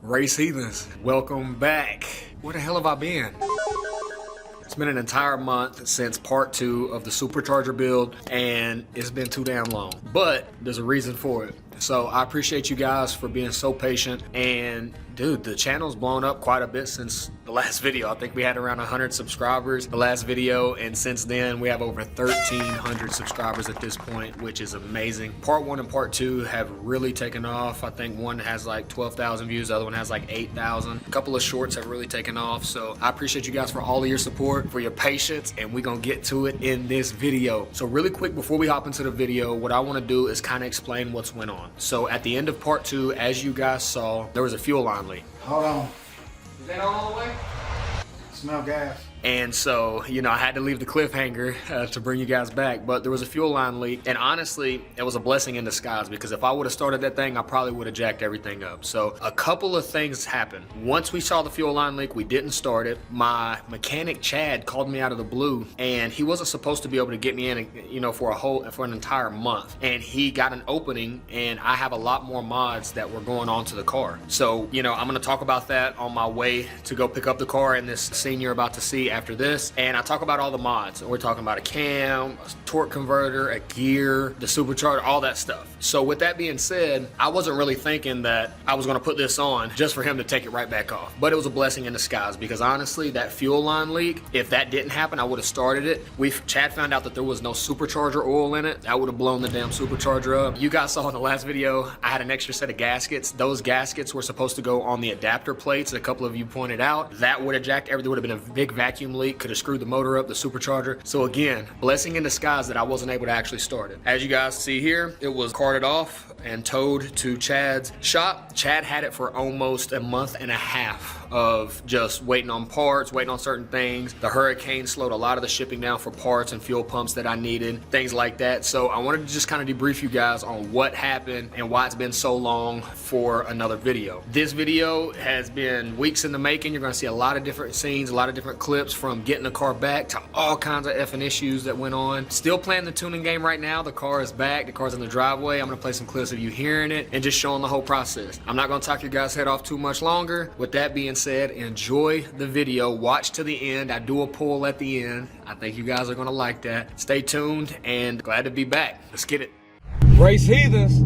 Race Heathens, welcome back. Where the hell have I been? It's been an entire month since part 2 of the Supercharger build, and it's been too damn long. But there's a reason for it. So I appreciate you guys for being so patient. And dude, the channel's blown up quite a bit since the last video. I think we had around 100 subscribers the last video, and since then we have over 1,300 subscribers at this point, which is amazing. Part 1 and part 2 have really taken off. I think one has like 12,000 views, the other one has like 8,000. A couple of shorts have really taken off. So I appreciate you guys for all of your support, for your patience, and we're gonna get to it in this video. So really quick before we hop into the video, what I want to do is kind of explain what's went on. So at the end of part 2, as you guys saw, there was a fuel line leak. Hold on. Is that all the way? Smell gas. And so, you know, I had to leave the cliffhanger to bring you guys back, but there was a fuel line leak, and honestly, it was a blessing in disguise, because if I would have started that thing, I probably would have jacked everything up. So a couple of things happened. Once we saw the fuel line leak, we didn't start it. My mechanic Chad called me out of the blue, and he wasn't supposed to be able to get me in, you know, for an entire month. And he got an opening, and I have a lot more mods that were going on to the car. So, you know, I'm gonna talk about that on my way to go pick up the car in this scene you're about to see after this, and I talk about all the mods. We're talking about a cam, a torque converter, a gear, the supercharger, all that stuff. So with that being said, I wasn't really thinking that I was going to put this on just for him to take it right back off, but it was a blessing in disguise, because honestly, that fuel line leak, if that didn't happen, I would have started it. Chad found out that there was no supercharger oil in it. That would have blown the damn supercharger up. You guys saw in the last video, I had an extra set of gaskets. Those gaskets were supposed to go on the adapter plates. A couple of you pointed out that would have jacked everything. Would have been a big vacuum leak, could have screwed the motor up, the supercharger. So again, blessing in disguise that I wasn't able to actually start it. As you guys see here, it was carted off and towed to Chad's shop. Chad had it for almost a month and a half of just waiting on parts, waiting on certain things. The hurricane slowed a lot of the shipping down for parts and fuel pumps that I needed, things like that. So I wanted to just kind of debrief you guys on what happened and why it's been so long for another video. This video has been weeks in the making. You're gonna see a lot of different scenes, a lot of different clips, from getting the car back to all kinds of effing issues that went on. Still playing the tuning game right now. The car is back, the car's in the driveway. I'm gonna play some clips of you hearing it and just showing the whole process. I'm not gonna talk your guys' head off too much longer. With that being said, enjoy the video, watch to the end. I do a poll at the end. I think you guys are gonna like that. Stay tuned, and glad to be back. Let's get it. Race Heathens,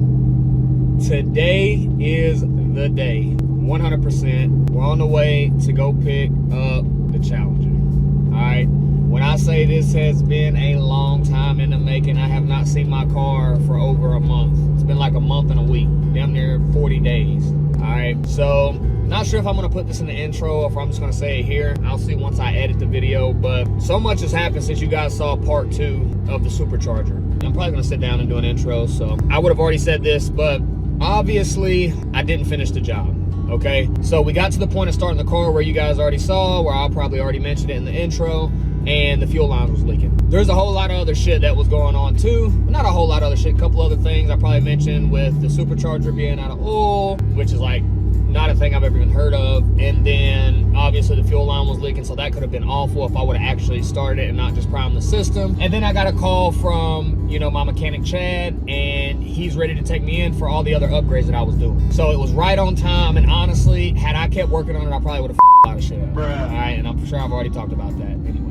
today is the day. 100%. We're on the way to go pick up the Challenger. All right. When I say this has been a long time in the making, I have not seen my car for over a month. It's been like a month and a week, damn near 40 days. All right. So not sure if I'm gonna put this in the intro or if I'm just gonna say it here. I'll see once I edit the video, but so much has happened since you guys saw part 2 of the Supercharger. I'm probably gonna sit down and do an intro, so I would have already said this, but obviously I didn't finish the job. Okay, so we got to the point of starting the car where you guys already saw, where I'll probably already mentioned it in the intro, and the fuel line was leaking. There's a whole lot of other shit that was going on too. Not a whole lot of other shit, a couple other things I probably mentioned, with the supercharger being out of oil, which is like not a thing I've ever even heard of. And then obviously the fuel line was leaking, so that could have been awful if I would have actually started it and not just primed the system. And then I got a call from, you know, my mechanic Chad, and he's ready to take me in for all the other upgrades that I was doing. So it was right on time, and honestly, had I kept working on it, I probably would have a lot of shit up. All right, and I'm sure I've already talked about that anyway.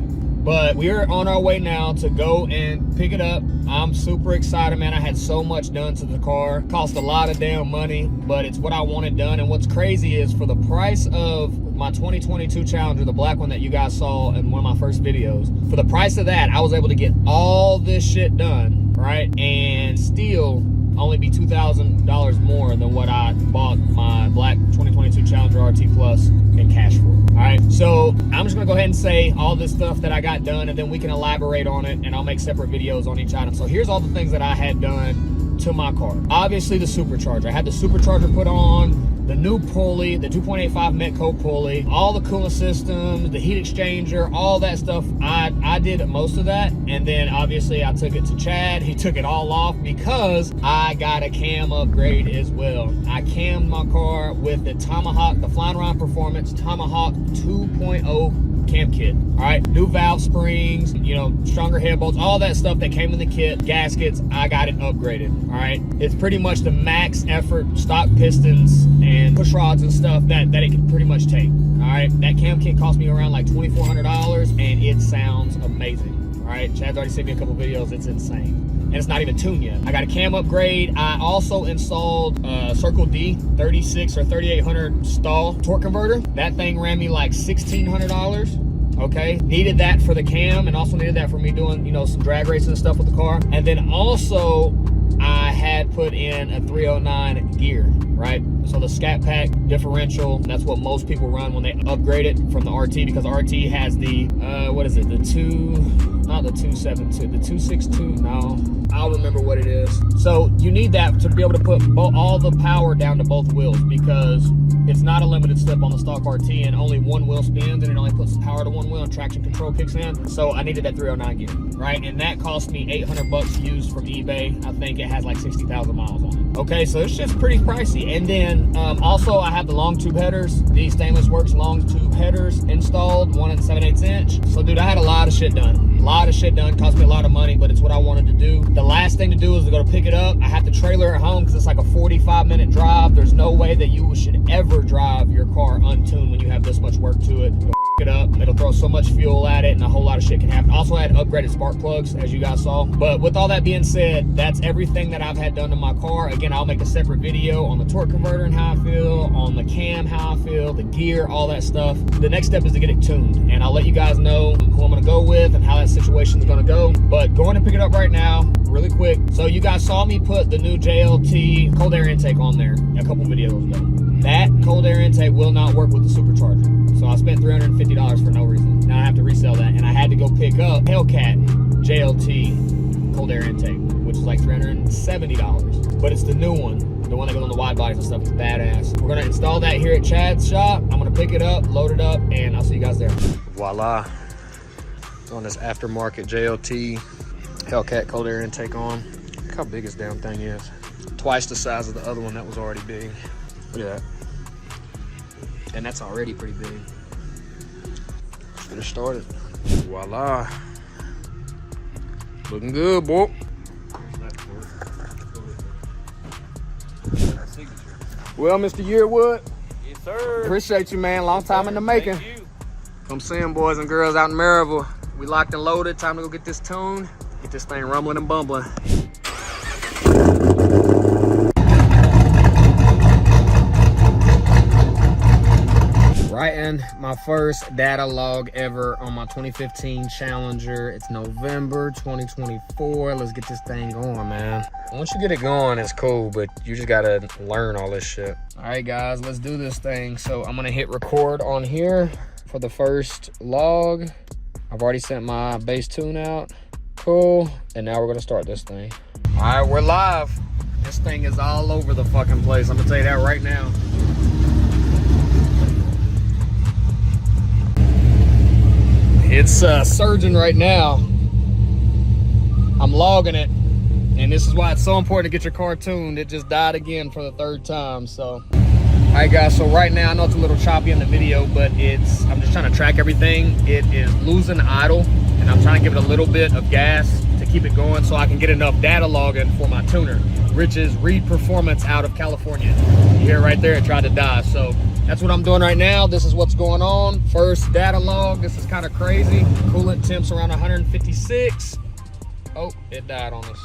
But we're on our way now to go and pick it up. I'm super excited, man. I had so much done to the car. Cost a lot of damn money, but it's what I wanted done. And what's crazy is, for the price of my 2022 Challenger, the black one that you guys saw in one of my first videos, for the price of that, I was able to get all this shit done, right? And still only be $2,000 more than what I bought my black 2022 Challenger RT Plus in cash for. All right, so I'm just gonna go ahead and say all this stuff that I got done, and then we can elaborate on it, and I'll make separate videos on each item. So here's all the things that I had done to my car. Obviously the supercharger. I had the supercharger put on, the new pulley, the 2.85 Metco pulley, all the coolant system, the heat exchanger, all that stuff. I did most of that, and then obviously I took it to Chad. He took it all off because I got a cam upgrade as well. I cammed my car with the Tomahawk, the Flying Around Performance Tomahawk 2.0 cam kit. All right, new valve springs, you know, stronger head bolts, all that stuff that came in the kit, gaskets, I got it upgraded. All right, it's pretty much the max effort stock pistons and push rods and stuff that it can pretty much take. All right, that cam kit cost me around like $2,400 and it sounds amazing. All right, Chad's already sent me a couple videos, it's insane. And it's not even tuned yet. I got a cam upgrade. I also installed Circle D 36 or 3800 stall torque converter. That thing ran me like $1,600. Okay, needed that for the cam and also needed that for me doing, you know, some drag racing and stuff with the car. And then also I had put in a 309 gear, right? So the Scat Pack differential, that's what most people run when they upgrade it from the RT, because the RT has the, what is it? The not the 272, the 262, no. I'll remember what it is. So you need that to be able to put all the power down to both wheels, because it's not a limited slip on the stock RT and only one wheel spins and it only puts power to one wheel and traction control kicks in. So I needed that 309 gear, right? And that cost me 800 bucks used from eBay. I think it has like 60,000 miles on it. Okay, so it's just pretty pricey. And then also I have the long tube headers, the Stainless Works long tube headers installed, 1 7/8 inch. So dude, I had a lot of shit done. A lot of shit done, cost me a lot of money, but it's what I wanted to do. The last thing to do is to go to pick it up. I have to trailer it home because it's like a 45-minute drive. There's no way that you should ever drive your car untuned when you have this much work to it. Go it up, it'll throw so much fuel at it and a whole lot of shit can happen. Also I had upgraded spark plugs, as you guys saw. But with all that being said, that's everything that I've had done to my car. Again, I'll make a separate video on the torque converter and how I feel, on the cam, how I feel, the gear, all that stuff. The next step is to get it tuned, and I'll let you guys know who I'm gonna go with and how that situation is gonna go. But going to pick it up right now, really quick. So you guys saw me put the new JLT cold air intake on there a couple videos ago. That cold air intake will not work with the Supercharger. So I spent $350 for no reason. Now I have to resell that, and I had to go pick up Hellcat JLT cold air intake, which is like $370. But it's the new one, the one that goes on the wide bodies and stuff. It's badass. We're gonna install that here at Chad's shop. I'm gonna pick it up, load it up, and I'll see you guys there. Voila. On this aftermarket JLT Hellcat cold air intake on. Look how big this damn thing is. Twice the size of the other one that was already big. Look at that. And that's already pretty big. Let's get it started. Voila. Looking good, boy. Well, Mr. Yearwood. Yes, sir. Appreciate you, man. Long time in the making. Thank you. I'm saying, boys and girls out in Maryville, we locked and loaded. Time to go get this tuned. Get this thing rumbling and bumbling. Writing my first data log ever on my 2015 Challenger. It's November 2024. Let's get this thing going, man. Once you get it going, it's cool, but you just gotta learn all this shit. All right, guys, let's do this thing. So I'm gonna hit record on here for the first log. I've already sent my base tune out. Cool. And now we're gonna start this thing. All right, we're live. This thing is all over the fucking place. I'm gonna tell you that right now. It's surging right now. I'm logging it, and this is why it's so important to get your car tuned. It just died again for the 3rd time, so. All right, guys, so right now, I know it's a little choppy in the video, but I'm just trying to track everything. It is losing idle, and I'm trying to give it a little bit of gas to keep it going so I can get enough data logging for my tuner, which is Reed Performance out of California. You hear right there, it tried to die, so. That's what I'm doing right now. This is what's going on. First data log. This is kind of crazy. Coolant temps around 156. Oh, it died on us.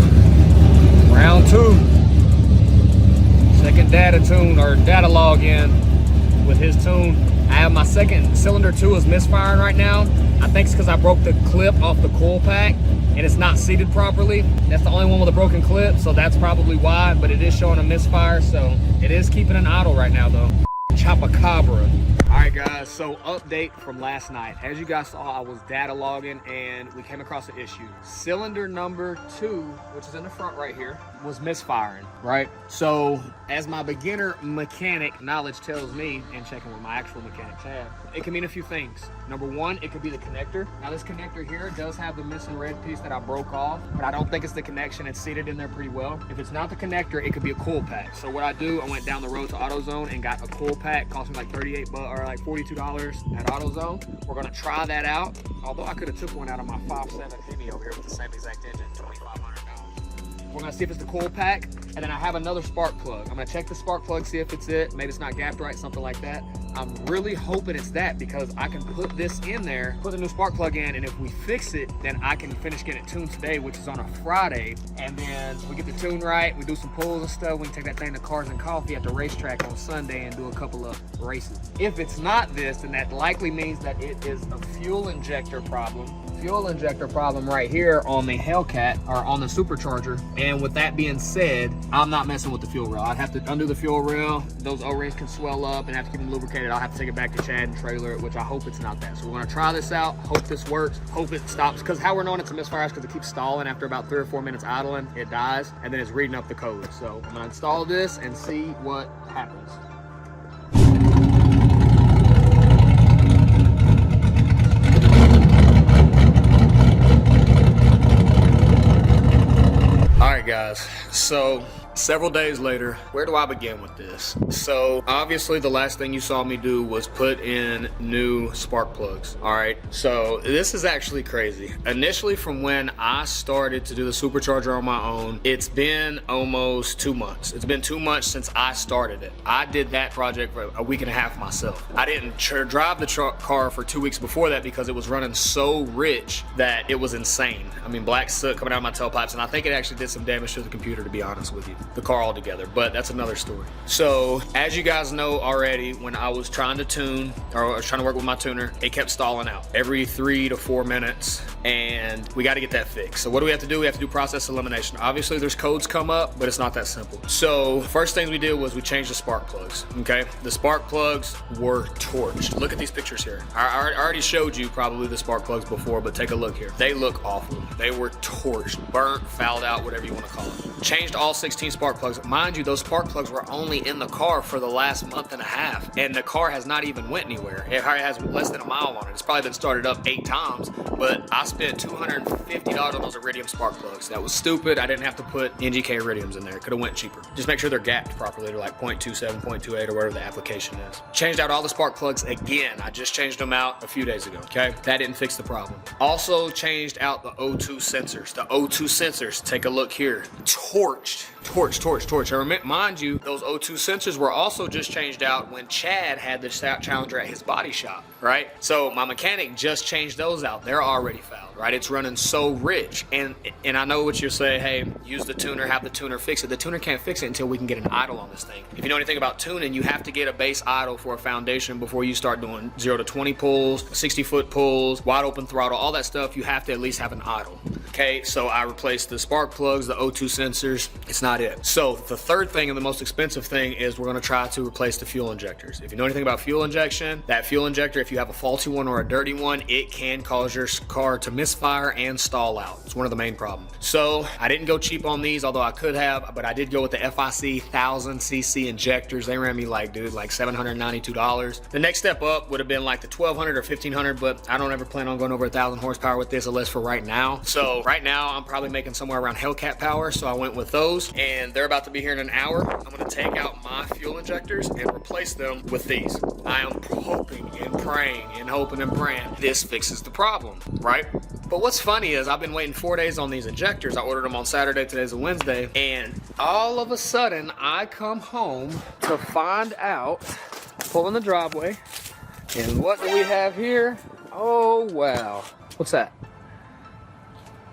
Round 2. Second data tune or data log in with his tune. I have my second cylinder 2 is misfiring right now. I think it's because I broke the clip off the coil pack and it's not seated properly. That's the only one with a broken clip, so that's probably why, but it is showing a misfire, so it is keeping an idle right now though. Chupacabra. All right, guys, so update from last night. As you guys saw, I was data logging and we came across an issue. Cylinder number 2, which is in the front right here, was misfiring, right? So as my beginner mechanic knowledge tells me, and checking with my actual mechanic Chad, it can mean a few things. Number 1, it could be the connector. Now this connector here does have the missing red piece that I broke off, but I don't think it's the connection. It's seated in there pretty well. If it's not the connector, it could be a coil pack. So what I do, I went down the road to AutoZone and got a coil pack. Cost me like 38 bucks or like $42 at AutoZone. We're gonna try that out. Although I could have took one out of my 5.7 Hemi over here with the same exact engine, $2,500. We're gonna see if it's the coil pack, and then I have another spark plug. I'm gonna check the spark plug, see if it's it. Maybe it's not gapped right, something like that. I'm really hoping it's that, because I can put this in there, put the new spark plug in, and if we fix it, then I can finish getting it tuned today, which is on a Friday. And then we get the tune right, we do some pulls and stuff, we can take that thing to Cars and Coffee at the racetrack on Sunday and do a couple of races. If it's not this, then that likely means that it is a fuel injector problem. Fuel injector problem right here on the Hellcat, or on the Supercharger. And with that being said, I'm not messing with the fuel rail. I'd have to undo the fuel rail. Those O-rings can swell up and have to keep them lubricated. I'll have to take it back to Chad and trailer it, which I hope it's not that. So we're gonna try this out, hope this works, hope it stops. Because how we're knowing it's a misfire is because it keeps stalling after about 3 or 4 minutes idling, it dies, and then it's reading up the code. So I'm gonna install this and see what happens. Alright guys, so several days later, where do I begin with this? So obviously the last thing you saw me do was put in new spark plugs. All right, so this is actually crazy. Initially, from when I started to do the Supercharger on my own, it's been almost 2 months. It's been 2 months since I started it. I did that project for a week and a half myself. I didn't drive the car for 2 weeks before that because it was running so rich that it was insane. I mean, black soot coming out of my tailpipes, and I think it actually did some damage to the computer, to be honest with you. The car altogether, but that's another story. So as you guys know already, when I was trying to tune, or I was trying to work with my tuner, it kept stalling out every 3 to 4 minutes, and we got to get that fixed. So what do we have to do? We have to do process elimination. Obviously there's codes come up, but it's not that simple. So first thing we did was we changed the spark plugs. Okay, the spark plugs were torched. Look at these pictures here. I already showed you probably the spark plugs before, but take a look here. They look awful. They were torched, burnt, fouled out, whatever you want to call it. Changed all 16 spark plugs. Mind you, those spark plugs were only in the car for the last month and a half, and the car has not even went anywhere. It has less than a mile on it. It's probably been started up 8 times, but I spent $250 on those iridium spark plugs. That was stupid. I didn't have to put NGK iridiums in there. It could have went cheaper. Just make sure they're gapped properly. They're like 0.27, 0.28, or whatever the application is. Changed out all the spark plugs again. I just changed them out a few days ago, okay? That didn't fix the problem. Also changed out the O2 sensors. The O2 sensors, take a look here. Torched. And mind you, those O2 sensors were also just changed out when Chad had the Challenger at his body shop, right? So my mechanic just changed those out. They're already fouled, right? It's running so rich. And I know what you're saying, hey, use the tuner, have the tuner fix it. The tuner can't fix it until we can get an idle on this thing. If you know anything about tuning, you have to get a base idle for a foundation before you start doing 0 to 20 pulls, 60-foot pulls, wide open throttle, all that stuff. You have to at least have an idle. Okay, so I replaced the spark plugs, the O2 sensors. It's not it. So the third thing and the most expensive thing is we're gonna try to replace the fuel injectors. If you know anything about fuel injection, that fuel injector, if you have a faulty one or a dirty one, it can cause your car to misfire and stall out. It's one of the main problems. So I didn't go cheap on these, although I could have, but I did go with the FIC 1000cc injectors. They ran me like $792. The next step up would have been like the 1200 or 1500, but I don't ever plan on going over 1000 horsepower with this, unless for right now. So right now I'm probably making somewhere around Hellcat power, so I went with those, and they're about to be here in an hour. I'm gonna take out my fuel injectors and replace them with these. I am hoping and praying and hoping and praying this fixes the problem, right? But what's funny is I've been waiting 4 days on these injectors. I ordered them on Saturday, today's a Wednesday, and all of a sudden I come home to find out, pull in the driveway, and what do we have here? Oh wow, what's that?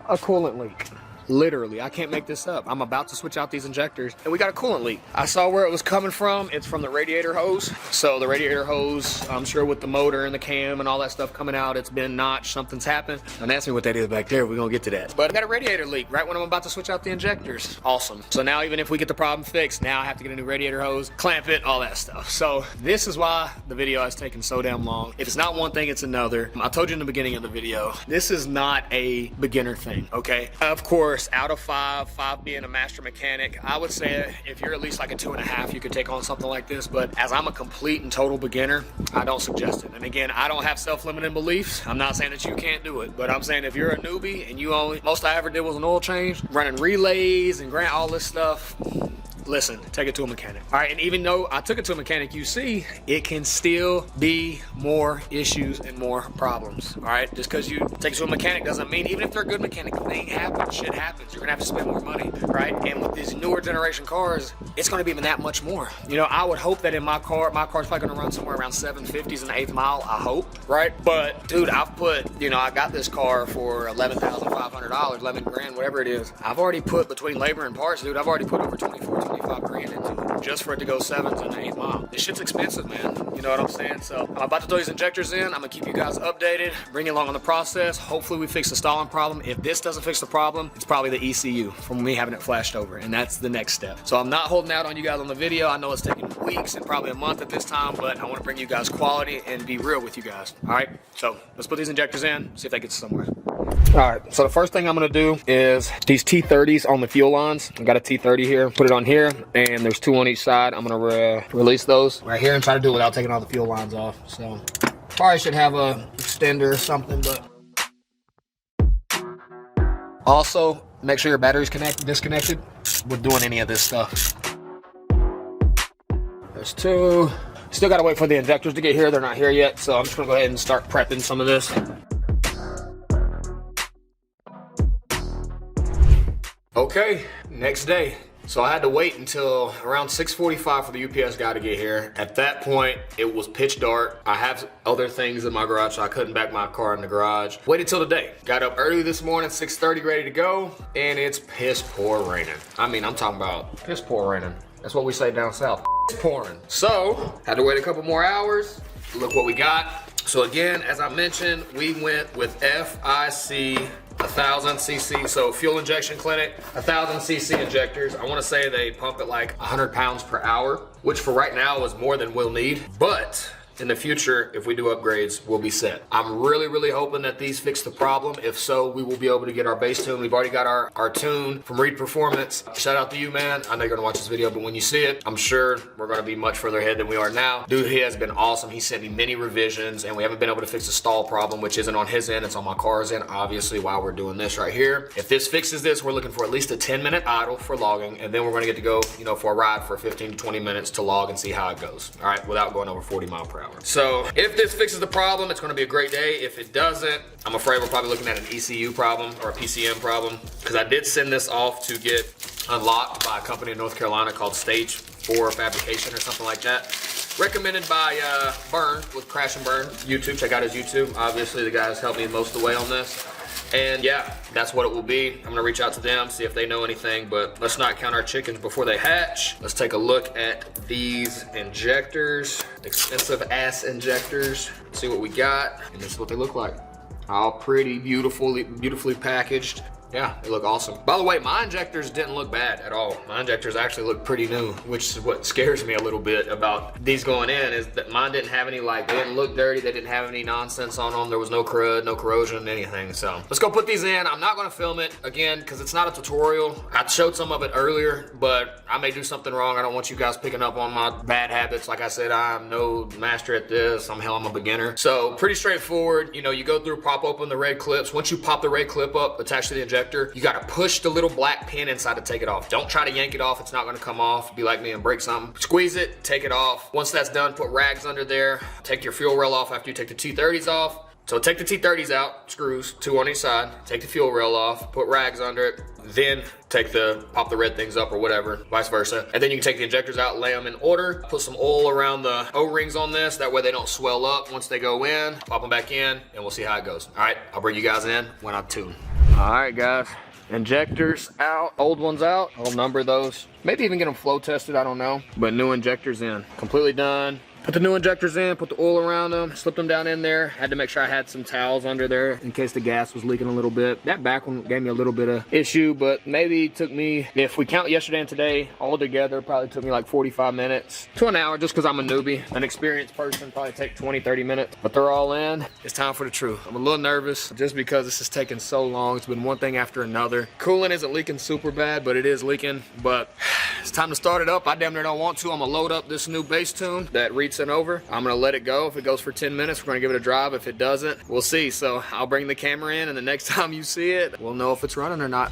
A coolant leak. Literally, I can't make this up. I'm about to switch out these injectors and we got a coolant leak. I saw where it was coming from. It's from the radiator hose. So the radiator hose, I'm sure with the motor and the cam and all that stuff coming out, it's been notched, something's happened. Don't ask me what that is back there, we're gonna get to that. But I got a radiator leak right when I'm about to switch out the injectors. Awesome. So now even if we get the problem fixed, now I have to get a new radiator hose, clamp it, all that stuff. So this is why the video has taken so damn long. If it's not one thing, it's another. I told you in the beginning of the video, this is not a beginner thing, okay? Of course, out of 5 being a master mechanic, I would say if you're at least like a 2.5, you could take on something like this. But as I'm a complete and total beginner, I don't suggest it. And again, I don't have self-limiting beliefs. I'm not saying that you can't do it, but I'm saying if you're a newbie and most I ever did was an oil change, running relays and all this stuff, listen, take it to a mechanic. All right, and even though I took it to a mechanic, you see, it can still be more issues and more problems. All right, just because you take it to a mechanic doesn't mean, even if they're a good mechanic, thing happens, shit happens. You're gonna have to spend more money, right? And with these newer generation cars, it's gonna be even that much more. You know, I would hope that in my car's probably gonna run somewhere around 750s in the 8th mile, I hope, right? But dude, I've put, you know, I got this car for $11,500, 11 grand, whatever it is. I've already put, between labor and parts, dude, I've already put over 24, 25 grand into it just for it to go 7s in the 8th mile. This shit's expensive, man. You know what I'm saying? So I'm about to throw these injectors in. I'm gonna keep you guys updated, bring you along on the process. Hopefully we fix the stalling problem. If this doesn't fix the problem, it's probably the ECU from me having it flashed over, and that's the next step. So I'm not holding out on you guys on the video. I know it's taking weeks and probably a month at this time, but I want to bring you guys quality and be real with you guys. All right, so let's put these injectors in, see if they get somewhere. All right, so the first thing I'm gonna do is these T30s on the fuel lines. I've got a T30 here, put it on here, and there's 2 on each side. I'm gonna release those right here and try to do it without taking all the fuel lines off. So probably should have a extender or something, but also make sure your battery's disconnected with doing any of this stuff. There's 2. Still gotta wait for the injectors to get here. They're not here yet, so I'm just gonna go ahead and start prepping some of this. Okay, next day. So I had to wait until around 6:45 for the UPS guy to get here. At that point, it was pitch dark. I have other things in my garage, so I couldn't back my car in the garage. Waited till today. Got up early this morning, 6:30, ready to go, and it's piss poor raining. I mean, I'm talking about piss poor raining. That's what we say down south, piss pouring. So, had to wait a couple more hours. Look what we got. So again, as I mentioned, we went with FIC 1000cc, so fuel injection clinic, 1000cc injectors. I want to say they pump at like 100 pounds per hour, which for right now is more than we'll need, but in the future, if we do upgrades, we'll be set. I'm really hoping that these fix the problem. If so, we will be able to get our base tune. We've already got our tune from Reed Performance. Shout out to you, man. I know you're gonna watch this video, but when you see it, I'm sure we're gonna be much further ahead than we are now. Dude, he has been awesome. He sent me many revisions, and we haven't been able to fix the stall problem, which isn't on his end, it's on my car's end, obviously, while we're doing this right here. If this fixes this, we're looking for at least a 10-minute idle for logging, and then we're gonna get to go, you know, for a ride for 15 to 20 minutes to log and see how it goes, all right, without going over 40 miles per hour. So if this fixes the problem, it's gonna be a great day. If it doesn't, I'm afraid we're probably looking at an ECU problem or a PCM problem, because I did send this off to get unlocked by a company in North Carolina called Stage 4 Fabrication or something like that. Recommended by Burn with Crash and Burn YouTube. Check out his YouTube. Obviously, the guys helped me most of the way on this. And yeah, that's what it will be. I'm gonna reach out to them, see if they know anything, but let's not count our chickens before they hatch. Let's take a look at these injectors, expensive ass injectors. See what we got, and this is what they look like. All pretty beautifully packaged. Yeah, they look awesome. By the way, my injectors didn't look bad at all. My injectors actually look pretty new, which is what scares me a little bit about these going in, is that mine didn't have any, like, they didn't look dirty, they didn't have any nonsense on them, there was no crud, no corrosion, anything. So let's go put these in. I'm not gonna film it again because it's not a tutorial. I showed some of it earlier, but I may do something wrong. I don't want you guys picking up on my bad habits. Like I said, I'm no master at this. I'm a beginner. So pretty straightforward. You know, you go through, pop open the red clips. Once you pop the red clip up, attach to the injector, you gotta push the little black pin inside to take it off. Don't try to yank it off, it's not gonna come off. Be like me and break something. Squeeze it, take it off. Once that's done, put rags under there. Take your fuel rail off after you take the T30s off. So take the T30s out, screws, 2 on each side. Take the fuel rail off, put rags under it. Then pop the red things up or whatever, vice versa. And then you can take the injectors out, lay them in order, put some oil around the O-rings on this, that way they don't swell up once they go in. Pop them back in, and we'll see how it goes. All right, I'll bring you guys in when I tune. All right, guys, injectors out, old ones out. I'll number those. Maybe even get them flow tested, I don't know. But new injectors in, completely done. Put the new injectors in, put the oil around them, slipped them down in there. Had to make sure I had some towels under there in case the gas was leaking a little bit. That back one gave me a little bit of issue, but maybe it took me, if we count yesterday and today, all together, probably took me like 45 minutes to an hour, just because I'm a newbie. An experienced person probably take 20, 30 minutes, but they're all in. It's time for the truth. I'm a little nervous just because this is taking so long. It's been one thing after another. Coolant isn't leaking super bad, but it is leaking, but it's time to start it up. I damn near don't want to. I'm gonna load up this new bass tune that Reed sent over. I'm gonna let it go. If it goes for 10 minutes, we're gonna give it a drive. If it doesn't, we'll see. So I'll bring the camera in, and the next time you see it, we'll know if it's running or not.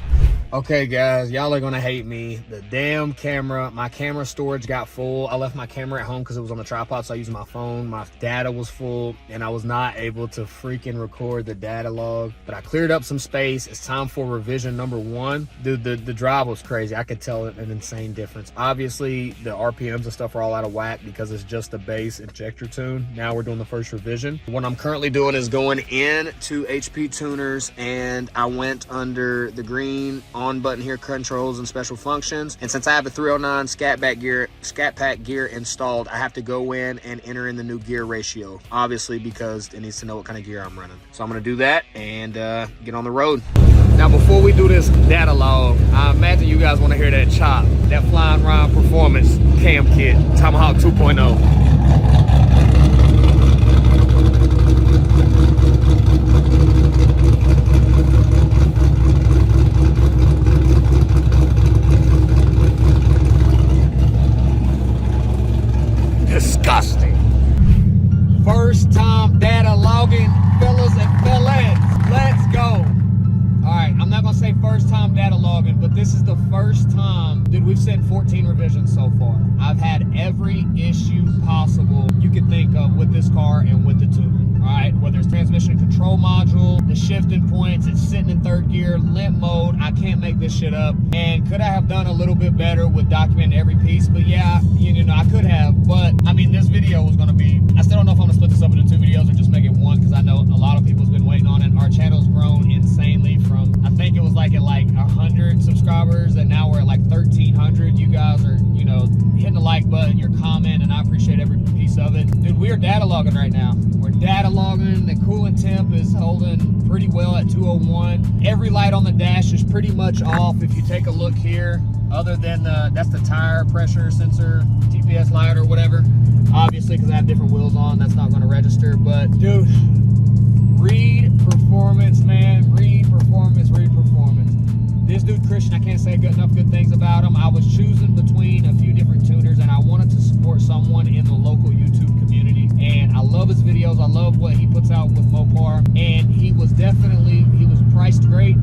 Okay guys, y'all are gonna hate me. The damn camera, my camera storage got full. I left my camera at home because it was on the tripod, so I used my phone. My data was full and I was not able to freaking record the data log, but I cleared up some space. It's time for revision number 1. Dude, the drive was crazy. I could tell an insane difference. Obviously the RPMs and stuff are all out of whack because it's just the base injector tune. Now we're doing the first revision. What I'm currently doing is going in to HP tuners, and I went under the green on button here, controls and special functions, and since I have a 309 scat pack gear installed, I have to go in and enter in the new gear ratio, obviously because it needs to know what kind of gear I'm running. So I'm going to do that and get on the road. Now before we do this data log, I imagine you guys want to hear that chop, that Flying Rhyme Performance cam kit Tomahawk 2.0. Disgusting. First time data logging, fellas and fellas. Let's go. All right, I'm not gonna say first time data logging, but this is the first time. Dude, we've sent 14 revisions so far. I've had every issue possible you could think of with this car and with the tuning. All right, whether it's transmission and control module, the shifting points, it's sitting in 3rd gear, limp mode. I can't make this shit up. And could I have done a little bit better with documenting every piece? But yeah, you know, I could have. But I mean, this video was gonna be, I still don't know if I'm gonna split this up into 2 videos or just make it one, because I know a lot of people's been waiting on it. Our channel's grown insanely from, I think it was like at like 100 subscribers, and now we're at like 1,300. You guys are, you know, hitting the like button, your comment, and I appreciate every piece of it. Dude, we are data logging right now. We're data logging. The coolant temp is holding pretty well at 201. Every light on the dash is pretty much off. If you take a look here, other than that's the tire pressure sensor, TPS light or whatever. Obviously, because I have different wheels on, that's not going to register. But dude, read performance, man. Read performance, read performance. This dude Christian, I can't say enough good things about him. I was choosing between a few different tuners, and I wanted to support someone in the local YouTube community. And I love his videos. I love what he puts out with Mopar. And he was priced great,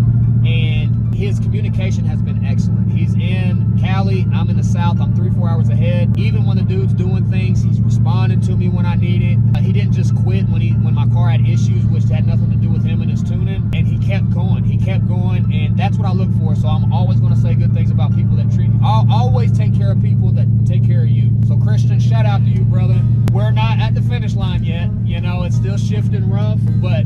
and his communication has been excellent. He's in Cali, I'm in the South, I'm 3-4 hours ahead. Even when the dude's doing things, he's responding to me when I need it. He didn't just quit when my car had issues, which had nothing to do with him and his tuning, and he kept going, and that's what I look for. So I'm always going to say good things about people that treat me. I'll always take care of people that take care of you. So Christian, shout out to you, brother. We're not at the finish line yet, you know, it's still shifting rough, but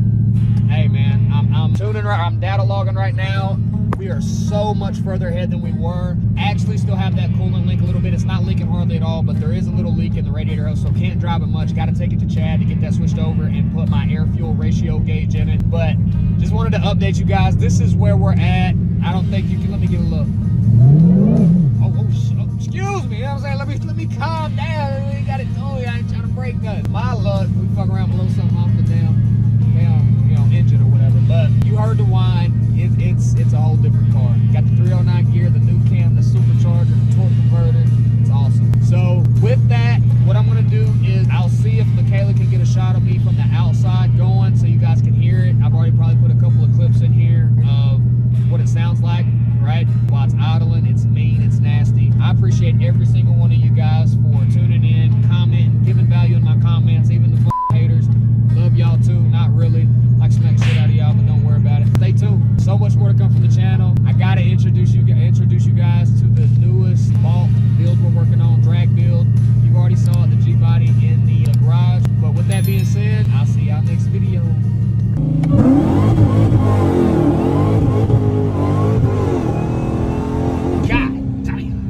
hey man, I'm tuning right, I'm data logging right now. We are so much further ahead than we were. Actually still have that coolant leak a little bit. It's not leaking hardly at all, but there is a little leak in the radiator hose, so can't drive it much. Got to take it to Chad to get that switched over and put my air fuel ratio gauge in it. But just wanted to update you guys. This is where we're at. I don't think you can, let me get a look. Oh, excuse me, you know what I'm saying? Let me calm down. We got it. Oh, I ain't trying to break nothing. My luck, we fuck around below something off the damn, you know, engine or whatever. But you heard the whine. It's a whole different